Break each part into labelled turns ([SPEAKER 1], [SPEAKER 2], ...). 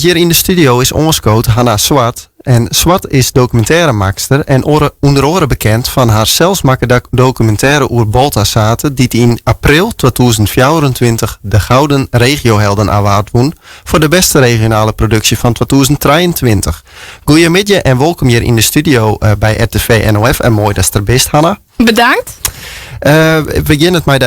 [SPEAKER 1] Hier in de studio is ongescoot Hanna Swart. En Swart is documentairemaakster en onder andere bekend van haar zelfsmaken documentaire oer Balthasate die in april 2024 de Gouden Regiohelden Award won voor de beste regionale productie van 2023. Goedemiddag en welkom hier in de studio bij RTV NOF en mooi dat je er bent, Hanna.
[SPEAKER 2] Bedankt.
[SPEAKER 1] We beginnen met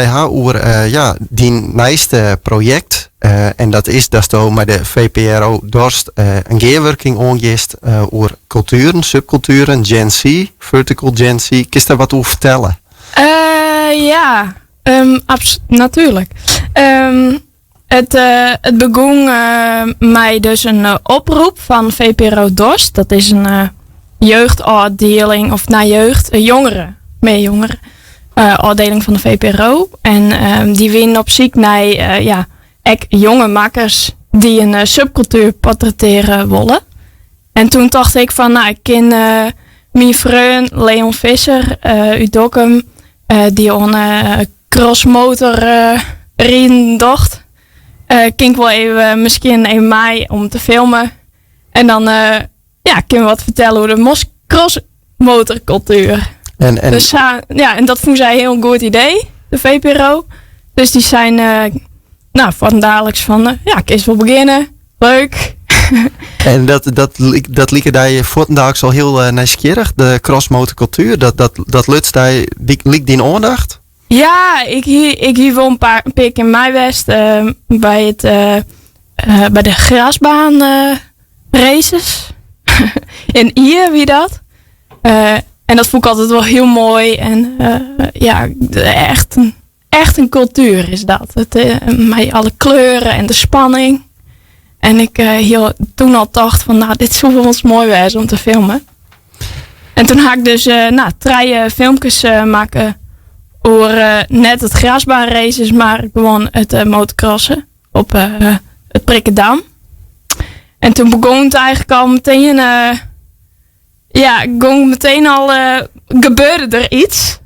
[SPEAKER 1] die nieuwste project. En dat is met de VPRO Dorst een gearworking ongest over culturen, subculturen, Gen Z, vertical Gen Z. Kun je daar wat over vertellen?
[SPEAKER 2] Natuurlijk. Het begon mij dus een oproep van VPRO Dorst. Dat is een jeugdafdeling, of jongeren, meer jongeren. Afdeling van de VPRO. En die winnen op ziek naar jonge makkers die een subcultuur portretteren willen. En toen dacht ik van, ik ken mijn vriend Leon Visser uit Dokkum, die een crossmotor rijden dacht. Kan ik wel even misschien een mei om te filmen. En dan kan we wat vertellen over de crossmotorcultuur. Dus en dat vond zij een heel goed idee, de VPRO. Dus die zijn vandaliks van, ik eens wel beginnen. Leuk.
[SPEAKER 1] En dat liep daar je voortdaags al heel nieuwsgierig, de crossmotorcultuur. Dat lukt daar, liep die in aandacht?
[SPEAKER 2] Ja, ik hier wel een pik in Mijwest bij de grasbaan races. En hier, wie dat? En dat vond ik altijd wel heel mooi. En echt een cultuur is dat. Met alle kleuren en de spanning. En ik toen al dacht van, dit zou wel eens mooi wezen om te filmen. En toen ga ik dus 3 filmpjes maken over net het grasbaanraces, maar gewoon het motocrossen op het Prikkendam. En toen begon het eigenlijk al meteen gebeurde er iets.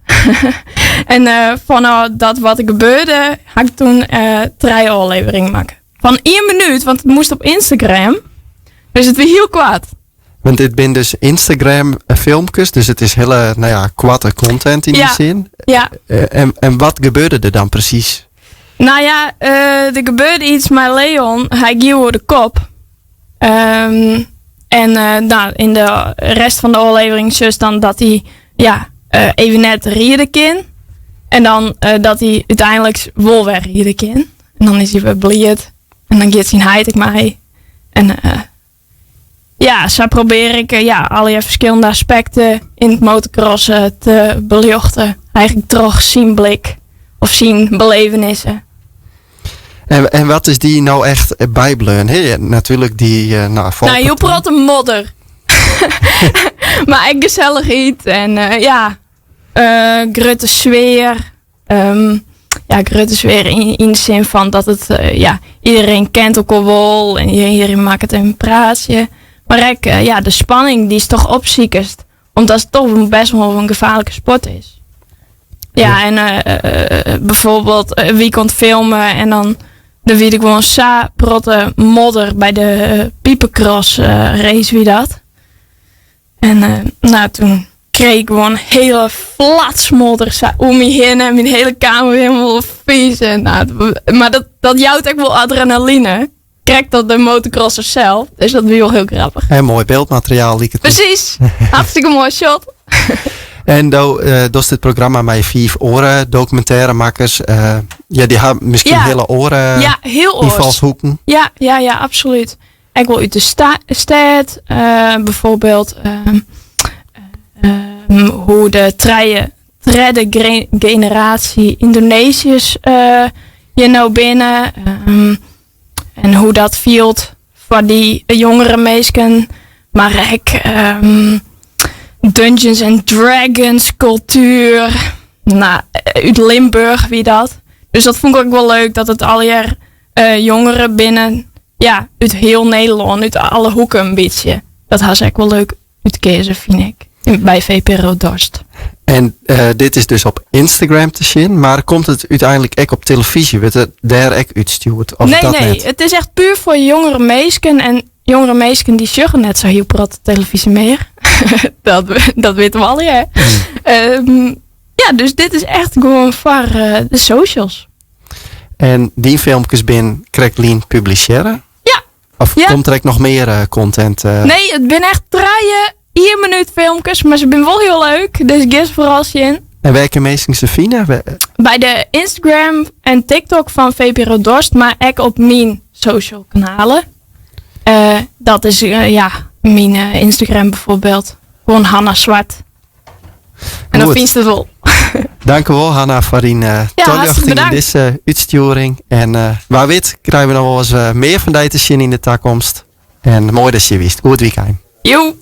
[SPEAKER 2] En van dat wat er gebeurde, had ik toen 3 afleveringen maken. Van 1 minuut, want het moest op Instagram. Dus het weer heel kwaad.
[SPEAKER 1] Want dit zijn dus Instagram filmpjes, dus het is hele, kwatte content in die zin.
[SPEAKER 2] Ja.
[SPEAKER 1] En wat gebeurde er dan precies?
[SPEAKER 2] Er gebeurde iets met Leon. Hij ging over de kop. In de rest van de aflevering zus dan dat hij even net rieden kan. En dan dat hij uiteindelijk wel weer rieden kan. En dan is hij weer blijd. En dan gaat zijn heid ik mij. En zo probeer ik alle verschillende aspecten in het motocrossen te belichten. Eigenlijk toch zien blik of zien belevenissen.
[SPEAKER 1] En wat is die nou echt bijbleun? Natuurlijk die...
[SPEAKER 2] je praat een modder. Maar echt gezelligheid en grote sfeer. Grote sfeer in de zin van dat het... iedereen kent elkaar wel en iedereen maakt het een praatje. Maar de spanning die is toch opziekest. Omdat het toch best wel een gevaarlijke sport is. Bijvoorbeeld wie kon filmen en dan... Dan weet ik gewoon protte modder bij de Piepercross race, wie dat. En toen kreeg ik gewoon hele flatsmodder om me heen en mijn hele kamer helemaal vies. Maar dat jouwt ook wel adrenaline. Krijgt dat de motocrossers zelf. Dus dat is wel heel grappig.
[SPEAKER 1] En mooi beeldmateriaal.
[SPEAKER 2] Precies. Hartstikke mooi shot.
[SPEAKER 1] En dat is dit programma met 4 oren documentairemakers. Die hebben misschien hele oren.
[SPEAKER 2] Ja, heel
[SPEAKER 1] invalshoeken.
[SPEAKER 2] Ja, absoluut. Ik wil uit de stad bijvoorbeeld hoe de derde generatie Indonesiërs je nou binnen en hoe dat viel voor die jongere mensen. Maar ik Dungeons and Dragons cultuur. Uit Limburg, wie dat. Dus dat vond ik ook wel leuk, dat het al jaar jongeren binnen, uit heel Nederland, uit alle hoeken een beetje. Dat was echt wel leuk uit kiezen, vind ik. Bij VPRO Dorst.
[SPEAKER 1] En dit is dus op Instagram te zien, maar komt het uiteindelijk ook op televisie? Wordt het daar ook uitgestuurd?
[SPEAKER 2] Nee, het is echt puur voor jongere meisjes. En jongere mensen die sjuggen net zo heel prot televisie meer. dat weten we al, ja. Ja, dus dit is echt gewoon voor de socials.
[SPEAKER 1] En die filmpjes krijgt Lien publiceren?
[SPEAKER 2] Ja.
[SPEAKER 1] Of komt er ook nog meer content?
[SPEAKER 2] Nee, het ben echt 3 1 minuut filmpjes, maar ze zijn wel heel leuk. Dus geef vooral in.
[SPEAKER 1] En welke mensen ze vinden?
[SPEAKER 2] Bij de Instagram en TikTok van VPRO Dorst, maar ook op mijn social kanalen. Dat is mijn Instagram bijvoorbeeld. Gewoon Hanna Zwart. En dan vind je het wel.
[SPEAKER 1] Dank u wel, Hanna, voor die toelichting in deze uitsturing. En waar weet krijgen we nog wel eens meer van deze zien in de toekomst. En mooi dat je wist. Goed weekend.
[SPEAKER 2] Joe.